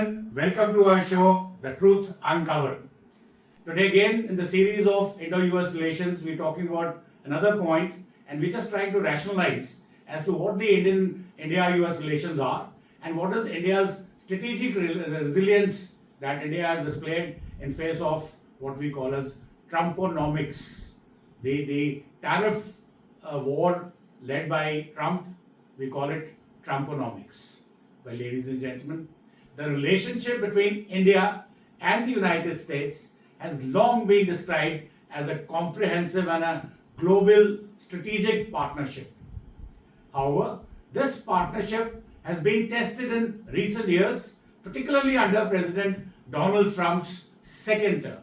gentlemen, welcome to our show, The Truth Uncovered. Today, again, in the series of Indo-US relations, we're talking about another point, and we're just trying to rationalize as to what the India-US relations are and what is India's strategic resilience that India has displayed in face of what we call as Trumponomics, the tariff war led by Trump. We call it Trumponomics. Well, ladies and gentlemen, the relationship between India and the United States has long been described as a comprehensive and a global strategic partnership. However, this partnership has been tested in recent years, particularly under President Donald Trump's second term.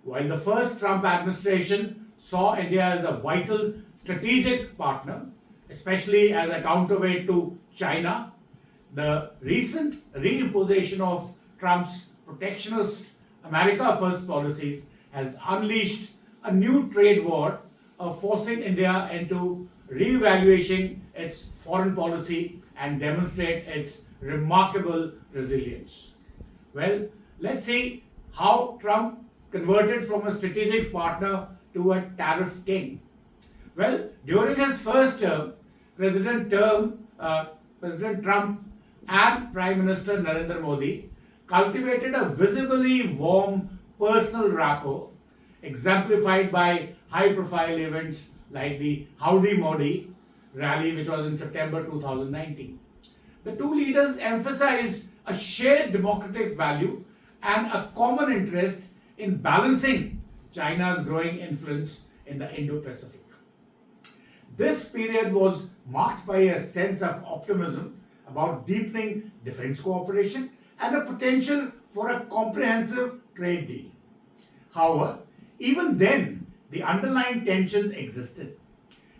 While the first Trump administration saw India as a vital strategic partner, especially as a counterweight to China, the recent reimposition of Trump's protectionist America First policies has unleashed a new trade war, forcing India into re-evaluating its foreign policy and demonstrate its remarkable resilience. Well, let's see how Trump converted from a strategic partner to a tariff king. Well, during his first term, President Trump and Prime Minister Narendra Modi cultivated a visibly warm personal rapport, exemplified by high-profile events like the Howdy Modi rally, which was in September 2019. The two leaders emphasized a shared democratic value and a common interest in balancing China's growing influence in the Indo-Pacific. This period was marked by a sense of optimism about deepening defense cooperation and the potential for a comprehensive trade deal. However, even then, the underlying tensions existed,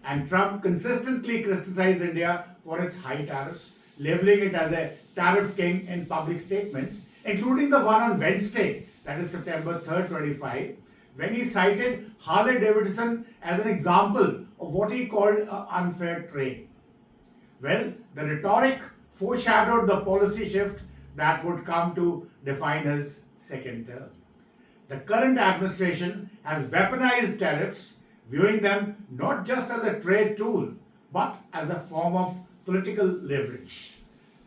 and Trump consistently criticized India for its high tariffs, labeling it as a tariff king in public statements, including the one on Wednesday, that is September 3rd, 25, when he cited Harley-Davidson as an example of what he called unfair trade. Well, the rhetoric foreshadowed the policy shift that would come to define his second term. The current administration has weaponized tariffs, viewing them not just as a trade tool, but as a form of political leverage.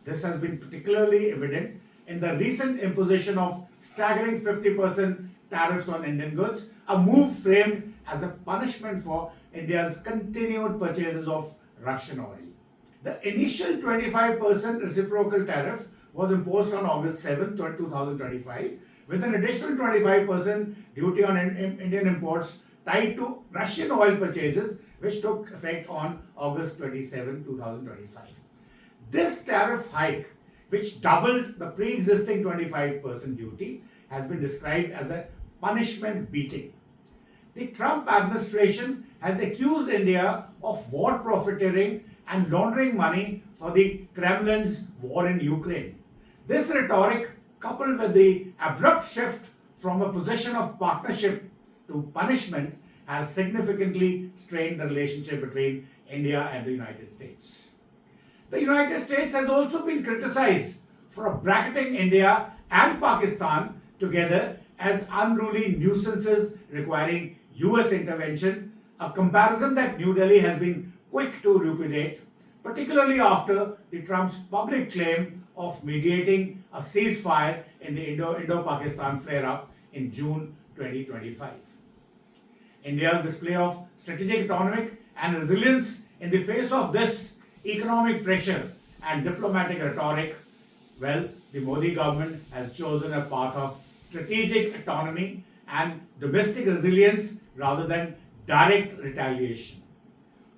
This has been particularly evident in the recent imposition of staggering 50% tariffs on Indian goods, a move framed as a punishment for India's continued purchases of Russian oil. The initial 25% reciprocal tariff was imposed on August 7, 2025, with an additional 25% duty on Indian imports tied to Russian oil purchases, which took effect on August 27, 2025. This tariff hike, which doubled the pre-existing 25% duty, has been described as a punishment beating. The Trump administration has accused India of war profiteering and laundering money for the Kremlin's war in Ukraine. This rhetoric, coupled with the abrupt shift from a position of partnership to punishment, has significantly strained the relationship between India and the United States. The United States has also been criticized for bracketing India and Pakistan together as unruly nuisances requiring US intervention, a comparison that New Delhi has been quick to repudiate, particularly after the Trump's public claim of mediating a ceasefire in the Indo-Pakistan flare-up in June 2025. India's display of strategic autonomy and resilience in the face of this economic pressure and diplomatic rhetoric, well, the Modi government has chosen a path of strategic autonomy and domestic resilience rather than direct retaliation.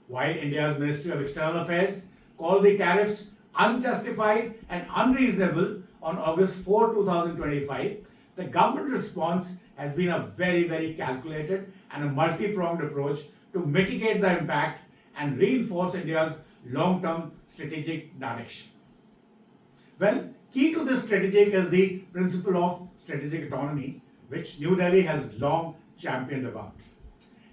While India's Ministry of External Affairs called the tariffs unjustified and unreasonable on August 4, 2025, the government response has been a very, very calculated and a multi-pronged approach to mitigate the impact and reinforce India's long-term strategic direction. Well, key to this strategic is the principle of strategic autonomy, which New Delhi has long championed about.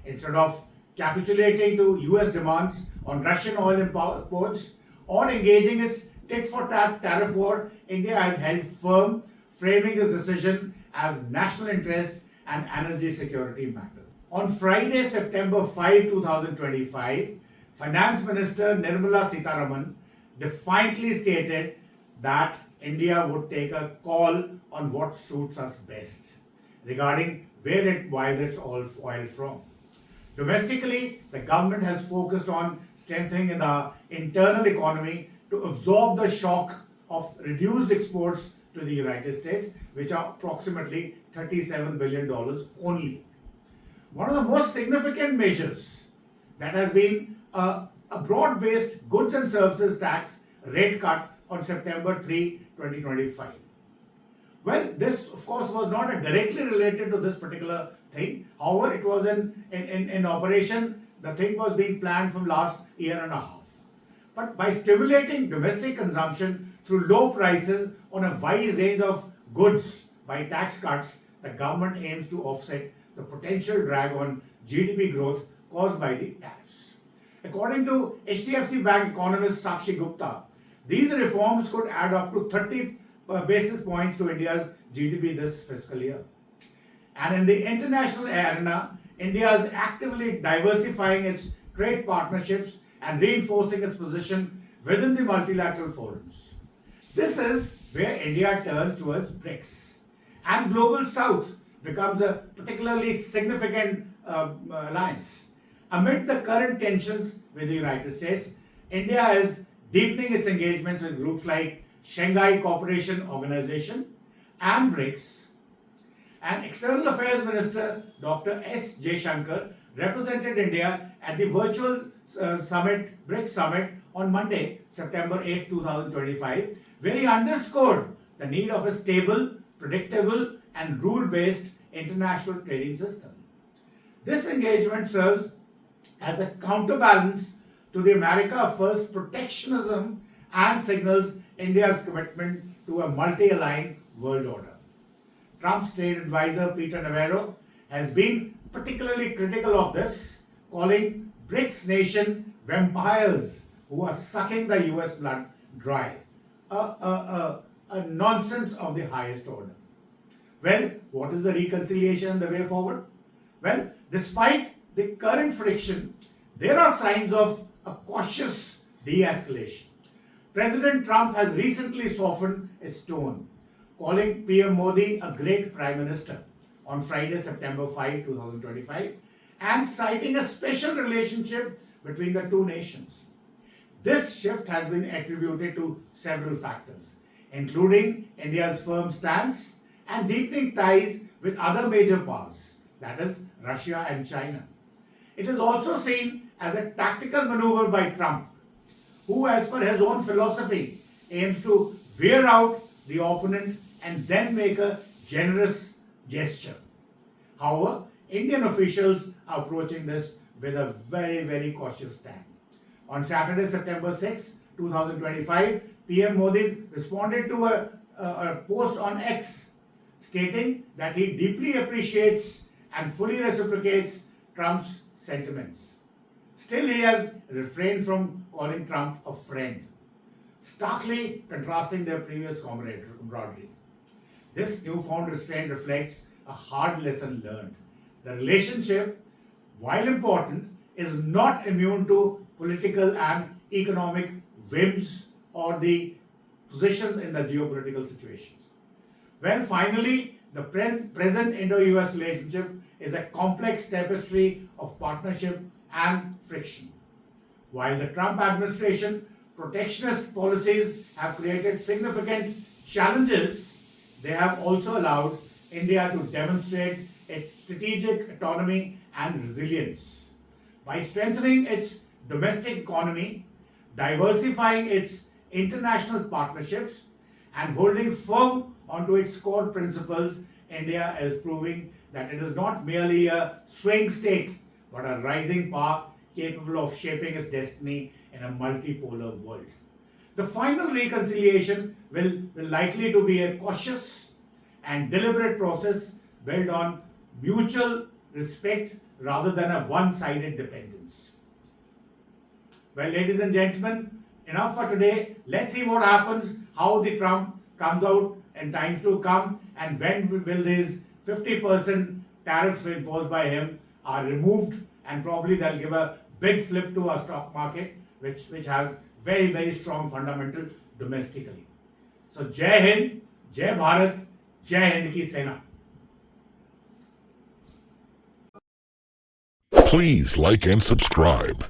Instead of capitulating to US demands on Russian oil imports or engaging its tit for tat tariff war, India has held firm, framing its decision as national interest and energy security matters. On Friday, September 5, 2025, Finance Minister Nirmala Sitharaman defiantly stated that India would take a call on what suits us best regarding where it buys its oil from. Domestically, the government has focused on strengthening the internal economy to absorb the shock of reduced exports to the United States, which are approximately $37 billion only. One of the most significant measures that has been a broad-based goods and services tax rate cut on September 3, 2025. Well, this of course was not directly related to this particular thing. However, it was in operation. The thing was being planned from last year and a half. But by stimulating domestic consumption through low prices on a wide range of goods by tax cuts, the government aims to offset the potential drag on GDP growth caused by the tariffs. According to HDFC Bank economist Sakshi Gupta, these reforms could add up to 30 basis points to India's GDP this fiscal year. And in the international arena, India is actively diversifying its trade partnerships and reinforcing its position within the multilateral forums. This is where India turns towards BRICS. And Global South becomes a particularly significant alliance. Amid the current tensions with the United States, India is deepening its engagements with groups like Shanghai Cooperation Organization and BRICS. And External Affairs Minister Dr. S. Jaishankar represented India at the virtual BRICS summit on Monday, September 8, 2025, where he underscored the need of a stable, predictable, and rule-based international trading system. This engagement serves as a counterbalance to the America First protectionism and signals India's commitment to a multi-aligned world order. Trump's trade advisor Peter Navarro has been particularly critical of this, calling BRICS nation vampires who are sucking the US blood dry. A nonsense of the highest order. Well, what is the reconciliation and the way forward? Well, despite the current friction, there are signs of a cautious de-escalation. President Trump has recently softened his tone, calling PM Modi a great Prime Minister on Friday, September 5, 2025, and citing a special relationship between the two nations. This shift has been attributed to several factors, including India's firm stance and deepening ties with other major powers, that is, Russia and China. It is also seen as a tactical maneuver by Trump, who, as per his own philosophy, aims to wear out the opponent and then make a generous gesture. However, Indian officials are approaching this with a very, very cautious stand. On Saturday, September 6, 2025, PM Modi responded to a post on X stating that he deeply appreciates and fully reciprocates Trump's sentiments. Still, he has refrained from calling Trump a friend, starkly contrasting their previous camaraderie. This newfound restraint reflects a hard lesson learned. The relationship, while important, is not immune to political and economic whims or the positions in the geopolitical situations. Well, finally, the present Indo-US relationship is a complex tapestry of partnership and friction. While the Trump administration protectionist policies have created significant challenges, they have also allowed India to demonstrate its strategic autonomy and resilience. By strengthening its domestic economy, diversifying its international partnerships, and holding firm onto its core principles, India is proving that it is not merely a swing state, but a rising power capable of shaping its destiny in a multipolar world. The final reconciliation will likely to be a cautious and deliberate process built on mutual respect rather than a one-sided dependence. Well, ladies and gentlemen, enough for today. Let's see what happens, how the Trump comes out in times to come, and when will these 50% tariffs imposed by him are removed, and probably they'll give a big flip to our stock market, which has very, very strong fundamental domestically. So Jai Hind, Jai Bharat, Jai Hind ki Sena. Please like and subscribe.